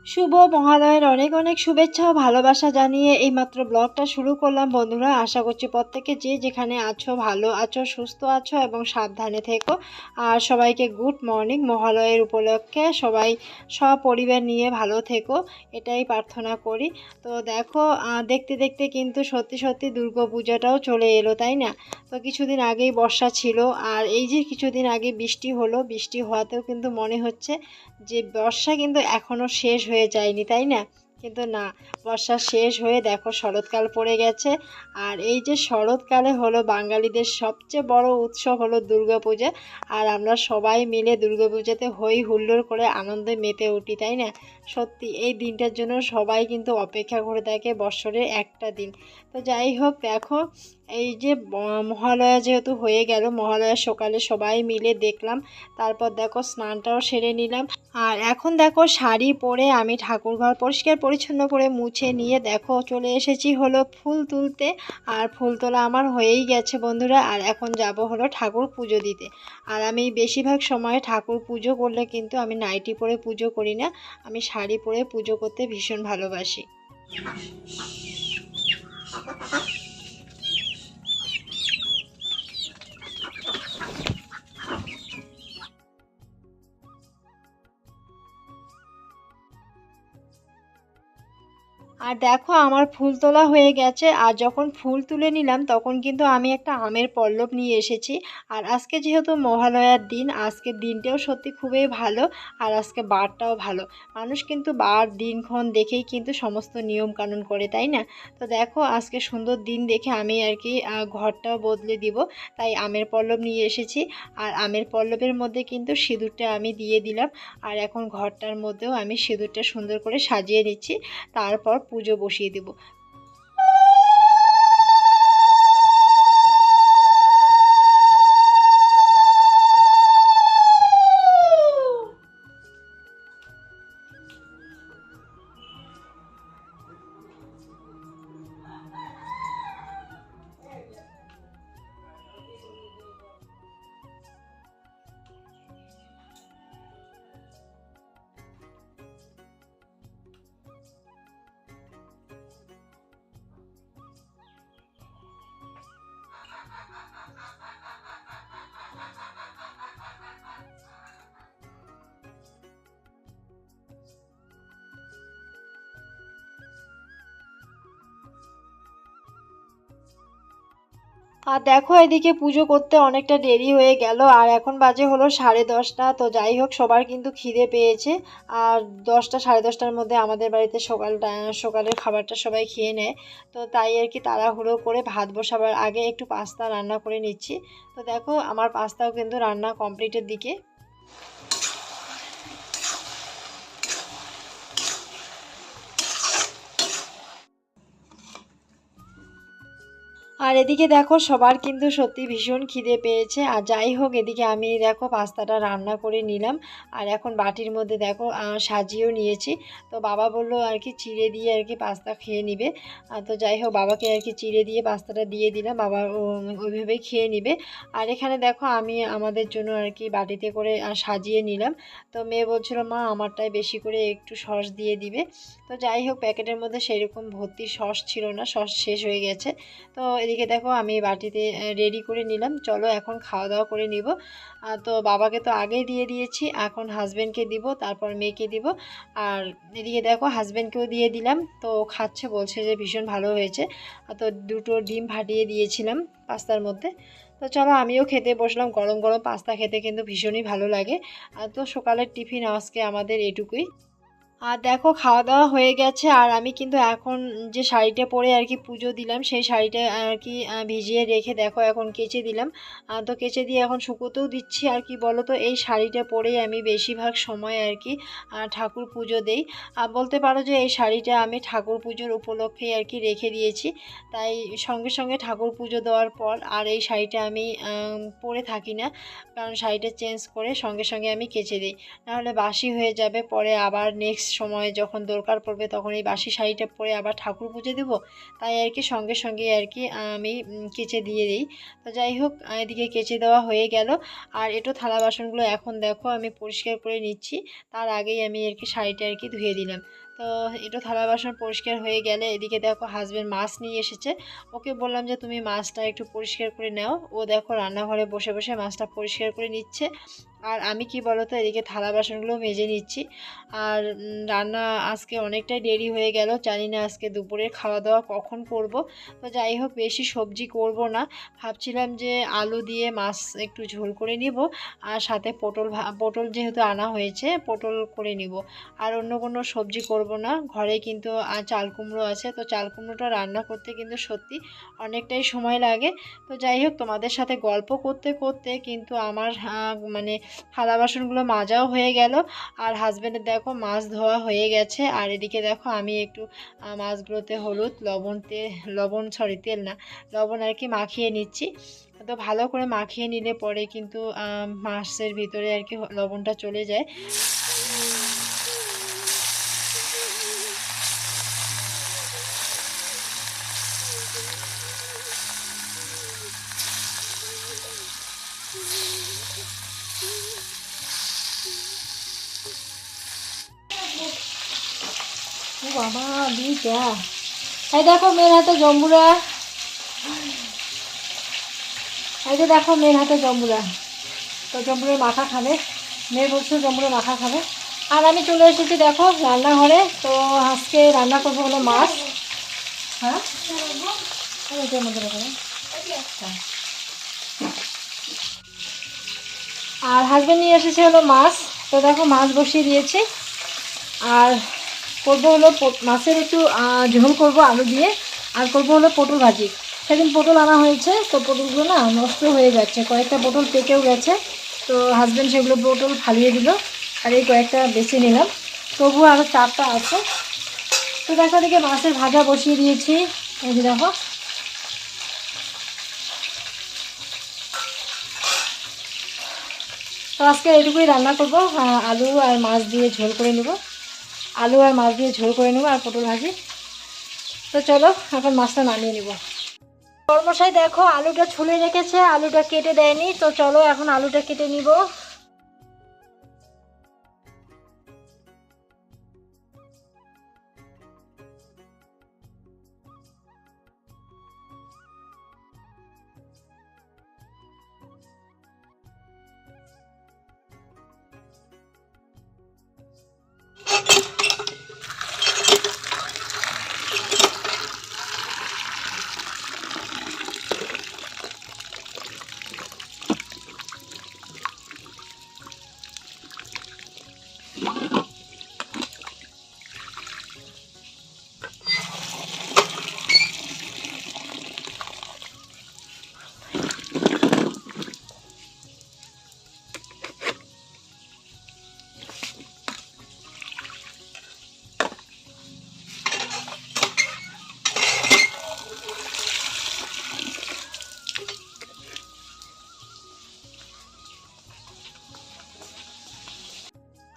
শুভ মহালয়ের অনেক অনেক শুভেচ্ছা ও ভালোবাসা জানিয়ে এইমাত্র ব্লগটা শুরু করলাম বন্ধুরা। আশা করছি প্রত্যেকে যে যেখানে আছো ভালো আছো, সুস্থ আছো এবং সাবধানে থেকো। আর সবাইকে গুড মর্নিং। মহালয়ের উপলক্ষে সবাই সপরিবার নিয়ে ভালো থেকো, এটাই প্রার্থনা করি। তো দেখো, দেখতে দেখতে কিন্তু সত্যি সত্যি দুর্গাপূজাটাও চলে এলো, তাই না? তো কিছুদিন আগেই বর্ষা ছিল, আর এই যে কিছুদিন আগে বৃষ্টি হলো, বৃষ্টি হওয়াতেও কিন্তু মনে হচ্ছে যে বর্ষা কিন্তু এখনও শেষ হয়ে যায়নি, তাই না? কিন্তু না, বর্ষা শেষ হয়ে দেখো শরৎকাল পড়ে গেছে। আর এই যে শরৎকালে হলো বাঙালিদের সবচেয়ে বড় উৎসব হলো দুর্গাপূজা। আর আমরা সবাই মিলে দুর্গাপূজাতে হই হুল্লোড় করে আনন্দে মেতে উঠি, তাই না? সত্যি এই দিনটার জন্য সবাই কিন্তু অপেক্ষা করে থাকে, বছরের একটা দিন। তো যাই হোক, দেখো এই যে মহালয়া যেহেতু হয়ে গেল, মহালয়ার সকালে সবাই মিলে দেখলাম। তারপর দেখো স্নানটাও সেরে নিলাম। আর এখন দেখো শাড়ি পরে আমি ঠাকুরঘর পরিষ্কার পরিচ্ছন্ন করে মুছে নিয়ে দেখো চলে এসেছি হলো ফুল তুলতে। আর ফুল তোলা আমার হয়েই গেছে বন্ধুরা। আর এখন যাব হলো ঠাকুর পুজো দিতে। আর আমি বেশিরভাগ সময় ঠাকুর পুজো করলে কিন্তু আমি নাইটি পরে পুজো করি না, আমি শাড়ি পরে পুজো করতে ভীষণ ভালোবাসি। আর দেখো আমার ফুল তোলা হয়ে গেছে। আর যখন ফুল তুলে নিলাম তখন কিন্তু আমি একটা আমের পল্লব নিয়ে এসেছি। আর আজকে যেহেতু মহালয়ার দিন, আজকের দিনটাও সত্যি খুবই ভালো। আর আজকে বারটাও ভালো। মানুষ কিন্তু বার দিনক্ষণ দেখেই কিন্তু সমস্ত নিয়ম কানুন করে, তাই না? তো দেখো আজকে সুন্দর দিন দেখে আমি আর কি ঘরটাও বদলে দিব, তাই আমের পল্লব নিয়ে এসেছি। আর আমের পল্লবের মধ্যে কিন্তু সিঁদুরটা আমি দিয়ে দিলাম। আর এখন ঘরটার মধ্যেও আমি সিঁদুরটা সুন্দর করে সাজিয়ে নিচ্ছি। তারপর পুজো বসিয়ে দেব। আর দেখো এদিকে পুজো করতে অনেকটা দেরি হয়ে গেল। আর এখন বাজে হলো 10:30। তো যাই হোক, সবার কিন্তু খিদে পেয়েছে। আর 10টা 10:30টার মধ্যে আমাদের বাড়িতে সকালের খাবারটা সবাই খেয়ে নেয়। তো তাই আর কি তাড়াহুড়ো করে ভাত বসাবার আগে একটু পাস্তা রান্না করে নিচ্ছি। তো দেখো আমার পাস্তাও কিন্তু রান্না কমপ্লিটের দিকে। আর এদিকে দেখো সবার কিন্তু সত্যি ভীষণ খিদে পেয়েছে। আর যাই হোক, এদিকে আমি দেখো পাস্তাটা রান্না করে নিলাম। আর এখন বাটির মধ্যে দেখো সাজিয়েও নিয়েছি। তো বাবা বললো আর কি চিড়ে দিয়ে আর কি পাস্তা খেয়ে নিবে। তো যাই হোক, বাবাকে আর কি চিড়ে দিয়ে পাস্তাটা দিয়ে দিলাম, বাবা ওইভাবেই খেয়ে নিবে। আর এখানে দেখো আমি আমাদের জন্য আর কি বাটিতে করে সাজিয়ে নিলাম। তো মেয়ে বলছিল মা আমারটায় বেশি করে একটু সস দিয়ে দিবে। তো যাই হোক, প্যাকেটের মধ্যে সেরকম ভর্তি সস ছিল না, সস শেষ হয়ে গেছে। তো এদিকে দেখো আমি বাটিতে রেডি করে নিলাম, চলো এখন খাওয়া দাওয়া করে নিব। তো বাবাকে তো আগেই দিয়ে দিয়েছি, এখন হাজব্যান্ডকে দিব, তারপর মেয়েকে দিব। আর এদিকে দেখো হাজব্যান্ডকেও দিয়ে দিলাম, তো খাচ্ছে, বলছে যে ভীষণ ভালো হয়েছে। তো দুটো ডিম ফাটিয়ে দিয়েছিলাম পাস্তার মধ্যে। তো চলো আমিও খেতে বসলাম, গরম গরম পাস্তা খেতে কিন্তু ভীষণই ভালো লাগে। তো সকালের টিফিন আজকে আমাদের এটুকুই। আর দেখো খাওয়া দাওয়া হয়ে গেছে। আর আমি কিন্তু এখন যে শাড়িটা পরে আর কি পুজো দিলাম, সেই শাড়িটা আর কি ভিজিয়ে রেখে দেখো এখন কেচে দিলাম। তো কেচে দিয়ে এখন শুকোতেও দিচ্ছি। আর কি বলো তো, এই শাড়িটা পরেই আমি বেশিরভাগ সময় আর কি ঠাকুর পুজো দেই। বলতে পারো যে এই শাড়িটা আমি ঠাকুর পুজোর উপলক্ষেই আর কি রেখে দিয়েছি। তাই সঙ্গে সঙ্গে ঠাকুর পুজো দেওয়ার পর আর এই শাড়িটা আমি পরে থাকি না, কারণ শাড়িটা চেঞ্জ করে সঙ্গে সঙ্গে আমি কেচে দিই, নাহলে বাসি হয়ে যাবে, পরে আবার নেক্সট সময় যখন দরকার পড়বে তখন এই বাসি শাড়িটা পরে আবার ঠাকুর পুজো দেবো, তাই আর কি সঙ্গে সঙ্গে আর কি আমি কেচে দিয়ে দিই। তো যাই হোক, এদিকে কেচে দেওয়া হয়ে গেল। আর এটো থালা বাসনগুলো এখন দেখো আমি পরিষ্কার করে নিচ্ছি, তার আগেই আমি আর কি শাড়িটা আর কি ধুয়ে দিলাম। তো এটো থালা বাসন পরিষ্কার হয়ে গেলে এদিকে দেখো হাজব্যান্ড মাছ নিয়ে এসেছে। ওকে বললাম যে তুমি মাছটা একটু পরিষ্কার করে নাও। ও দেখো রান্নাঘরে বসে বসে মাছটা পরিষ্কার করে নিচ্ছে। আর আমি কি বলতো, এদিকে থালা বাসনগুলো মেজে নিচ্ছি। আর রান্না আজকে অনেকটাই দেরি হয়ে গেল, জানি না আজকে দুপুরের খাওয়া দাওয়া কখন করব। তো যাই হোক, বেশি সবজি করব না, ভাবছিলাম যে আলু দিয়ে মাছ একটু ঝোল করে নিব, আর সাথে পটল যেহেতু আনা হয়েছে পটল করে নিব। আর অন্য কোনো সবজি করব না। ঘরে কিন্তু চাল কুমড়ো আছে, তো চাল কুমড়োটা রান্না করতে কিন্তু সত্যি অনেকটাই সময় লাগে। তো যাই হোক, তোমাদের সাথে গল্প করতে করতে কিন্তু আমার মানে থালা বাসনগুলো মাজাও হয়ে গেল। আর হাজব্যান্ডের দেখো মাছ ধোয়া হয়ে গেছে। আর এদিকে দেখো আমি একটু মাছগুলোতে হলুদ তেল না, লবণ আর কি মাখিয়ে নিচ্ছি। তো ভালো করে মাখিয়ে নিলে পরে কিন্তু মাছের ভিতরে আর কি লবণটা চলে যায়। ও বাবা, দিটা এই দেখো মেয়ের হাতে জম্বুরা, এই যে দেখো মেয়ের হাতে জম্বুরা। তো জম্বুরের মাখা খাবে, মেয়ে বলছে জম্বুরের মাখা খাবে। আর আমি চলে এসেছি দেখো রান্নাঘরে। তো আজকে রান্না করবো হলো মাছ। হ্যাঁ, আর হাজব্যান্ড নিয়ে এসেছে হলো মাছ। তো দেখো মাছ বসিয়ে দিয়েছি। আর করবো হলো মাছের একটু ঝোল করব আলু দিয়ে। আর করবো হলো পটল ভাজি। সেদিন পটল আনা হয়েছে, তো পটলগুলো না নষ্ট হয়ে যাচ্ছে, কয়েকটা পটল পেকেও গেছে। তো হাজব্যান্ড সেগুলো পটল ফালিয়ে দিল, আর এই কয়েকটা বেছে নিলাম, তবুও আরও 4টা আছে। তো দেখো দিকে মাছের ভাজা বসিয়ে দিয়েছি। এই যে দেখো, তো আজকে এটুকুই রান্না করবো। আলু আর মাছ দিয়ে ঝোল করে নেব, আর পটল ভাজি। তো চলো এখন মাছটা নামিয়ে নেব। কর্মশাই দেখো আলুটা ছুলে রেখেছে, আলুটা কেটে দেয়নি। তো চলো এখন আলুটা কেটে নিব।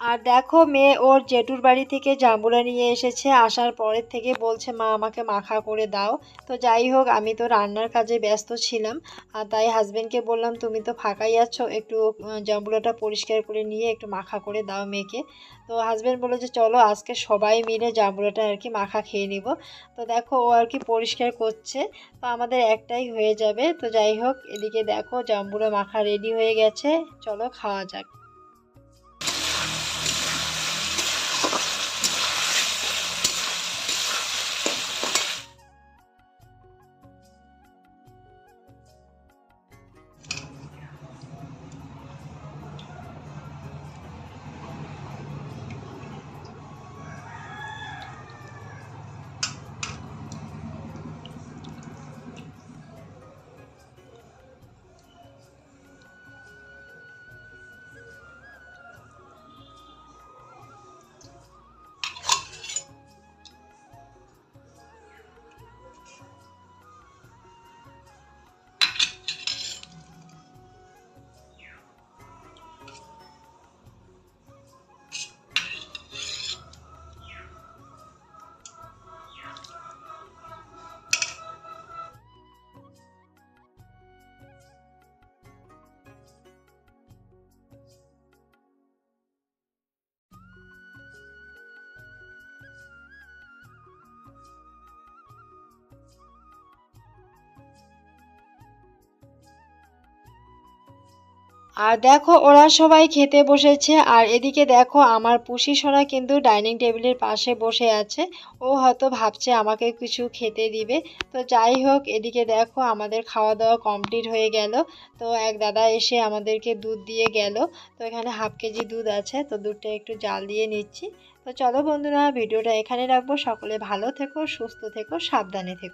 আর দেখো মেয়ে ওর জেঠুর বাড়ি থেকে জাম্বুরা নিয়ে এসেছে, আসার পরের থেকে বলছে মা আমাকে মাখা করে দাও। তো যাই হোক, আমি তো রান্নার কাজে ব্যস্ত ছিলাম, আর তাই হাজবেন্ডকে বললাম তুমি তো ফাঁকাই আছো, একটু জাম্বুরাটা পরিষ্কার করে নিয়ে একটু মাখা করে দাও মেয়েকে। তো হাজবেন্ড বললো যে চলো আজকে সবাই মিলে জাম্বুরাটা আর কি মাখা খেয়ে নিব। তো দেখো ও আর কি পরিষ্কার করছে, তো আমাদের একটাই হয়ে যাবে। তো যাই হোক, এদিকে দেখো জাম্বুরা মাখা রেডি হয়ে গেছে, চলো খাওয়া যাক। আর দেখো ওরা সবাই খেতে বসেছে, আর এদিকে দেখো আমার পুষি সোনা কিন্তু ডাইনিং টেবিলের পাশে বসে আছে। ও হয়তো ভাবছে আমাকে কিছু খেতে দিবে। তো যাই হোক, এদিকে দেখো আমাদের খাওয়া দাওয়া কমপ্লিট হয়ে গেল। তো এক দাদা এসে আমাদেরকে দুধ দিয়ে গেল। তো এখানে হাফ কেজি দুধ আছে, তো দুধটা একটু জাল দিয়ে নিচ্ছি। তো চলো বন্ধুরা, ভিডিওটা এখানে রাখবো। সকলে ভালো থেকো, সুস্থ থেকো, সাবধানে থেকো।